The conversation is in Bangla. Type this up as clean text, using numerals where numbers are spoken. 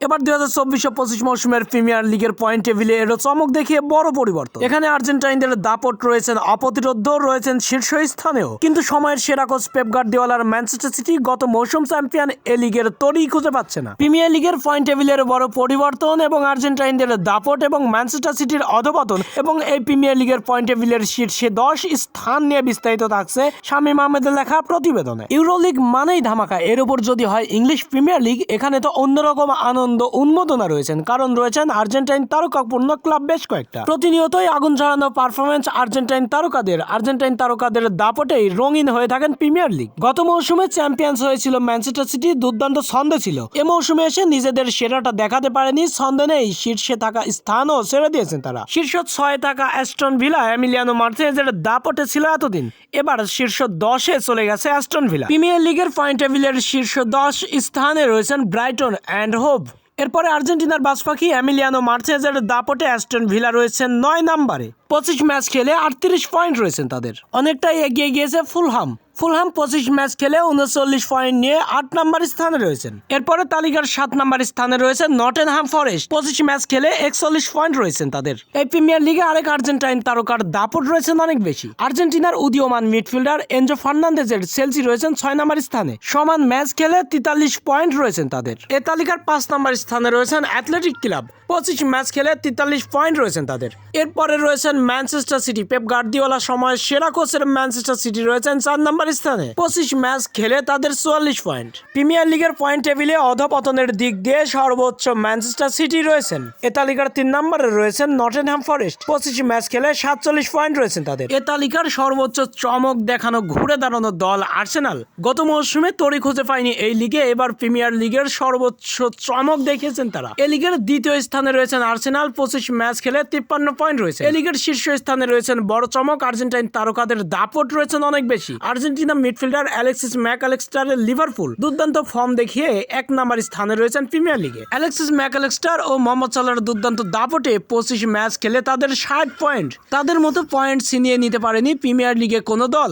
এবার 2024-25 মৌসুমের প্রিমিয়ার লিগের পয়েন্ট টেবিলে এর চমক দেখিয়ে বড় পরিবর্তন। এখানে আর্জেন্টাইনদের দাপট রয়েছেন অপ্রতিরোধ্য, রয়েছেন শীর্ষস্থানেও। কিন্তু সময়ের সেরা কোচ পেপ গার্দিওলার ম্যানচেস্টার সিটি গত মৌসুম চ্যাম্পিয়ন এ লিগের তরই খুঁজে পাচ্ছে না। প্রিমিয়ার লিগের পয়েন্ট টেবিলের বড় পরিবর্তন এবং আর্জেন্টাইনদের দাপট এবং ম্যানচেস্টার সিটির অধপতন এবং এই প্রিমিয়ার লিগের পয়েন্ট টেবিলের শীর্ষে 10 স্থান নিয়ে বিস্তারিত থাকছে শামীম আহমেদের লেখা প্রতিবেদনে। ইউরো লিগ মানেই ধামাকা, এর উপর যদি হয় ইংলিশ প্রিমিয়ার লিগ, এখানে তো অন্যরকম আনন্দ উন্মোদনা রয়েছেন, কারণ রয়েছেন আর্জেন্টাইন তারকাপূর্ণ ক্লাব বেশ কয়েকটা। প্রতিনিয়তই আগুন ঝরানো পারফরমেন্স আর্জেন্টাইন তারকাদের দাপটেই রঙিন হয়ে থাকেন প্রিমিয়ার লিগ। গত মৌসুমে চ্যাম্পিয়ন্স হয়েছিল ম্যানচেস্টার সিটি, দুর্দান্ত ছন্দে ছিল। এ মৌসুমে এসে নিজেদের সেরাটা দেখাতে পারেনি, ছন্দে নেই, শীর্ষে থাকা স্থানও ছেড়ে দিয়েছেন তারা। শীর্ষ 6 থাকা অ্যাস্টন ভিলা এমিলিয়ানো মার্টিনেজের দাপটে ছিল এতদিন, এবার শীর্ষ 10-এ চলে গেছে অ্যাস্টন ভিলা। প্রিমিয়ার লিগের পয়েন্ট টেবিলের শীর্ষ 10 স্থানে রয়েছেন ব্রাইটন অ্যান্ড হোভ। এরপরে আর্জেন্টিনার বাজপাখি এমিলিয়ানো মার্টিনেজের দাপটে অ্যাস্টন ভিলা রয়েছেন 9 নম্বরে। 25 ম্যাচ খেলে 38 পয়েন্ট রয়েছেন তাদের। অনেকটাই এগিয়ে গিয়েছে ফুলহাম 25 ম্যাচ খেলে 39 পয়েন্ট নিয়ে 8 নম্বর স্থানে রয়েছেন। এরপরে তালিকার 7 নম্বর স্থানে রয়েছে নটিংহ্যাম ফরেস্ট, 25 ম্যাচ খেলে 41 পয়েন্ট রয়েছেন তাদের। এই প্রিমিয়ার লিগে আরেক আর্জেন্টাইন তারকার দাপট রয়েছেন অনেক বেশি। আর্জেন্টিনার উদীয়মান মিডফিল্ডার এনজো ফার্নান্দেজের চেলসি রয়েছেন 6 নম্বর স্থানে, সমান ম্যাচ খেলে 43 পয়েন্ট রয়েছেন তাদের। এই তালিকার 5 নম্বর স্থানে রয়েছেন অ্যাথলেটিক ক্লাব, 25 ম্যাচ খেলে 43 পয়েন্ট রয়েছেন তাদের। এরপরে রয়েছেন ম্যানচেস্টার সিটি, পেপ গার্দিওলা সময়ের সেরা কোচের ম্যানচেস্টার সিটি রয়েছেন 4 নম্বর স্থানে, 25 ম্যাচ খেলে তাদের 44 পয়েন্ট। প্রিমিয়ার লিগের পয়েন্ট টেবিলে অধপতনের দিক দিয়ে সর্বোচ্চ ম্যানচেস্টার সিটি রয়েছেন। এ তালিকার 3 নম্বরে রয়েছেন নটিংহ্যাম ফরেস্ট, 25 ম্যাচ খেলে 47 পয়েন্ট রয়েছেন তাদের। এ তালিকার সর্বোচ্চ চমক দেখানো ঘুরে দাঁড়ানো দল আর্সেনাল। গত মৌসুমে তরি খুঁজে পায়নি এই লিগে, এবার প্রিমিয়ার লিগের সর্বোচ্চ চমক দেখিয়েছেন তারা। এ লিগের দ্বিতীয় স্থানে রয়েছেন আর্সেনাল, 25 ম্যাচ খেলে 53 পয়েন্ট রয়েছে। এ লিগের শীর্ষ স্থানে রয়েছেন বড় চমক আর্জেন্টাইন তারকাদের দাপট রয়েছেন অনেক বেশি। আর্জেন্টিনা মিডফিল্ডার অ্যালেক্সিস ম্যাকঅ্যালেক্সটারের লিভারপুল দুর্দান্ত ফর্ম দেখিয়ে 1 নম্বর স্থানে রয়েছেন প্রিমিয়ার লিগে। অ্যালেক্সিস ম্যাকঅ্যালেক্সটার ও মোহাম্মদ সালাহর দুর্দান্ত দাপটে 25 ম্যাচ খেলে তাদের 60 পয়েন্ট। তাদের মতো পয়েন্ট ছিনিয়ে নিতে পারেনি প্রিমিয়ার লিগে কোনো দল।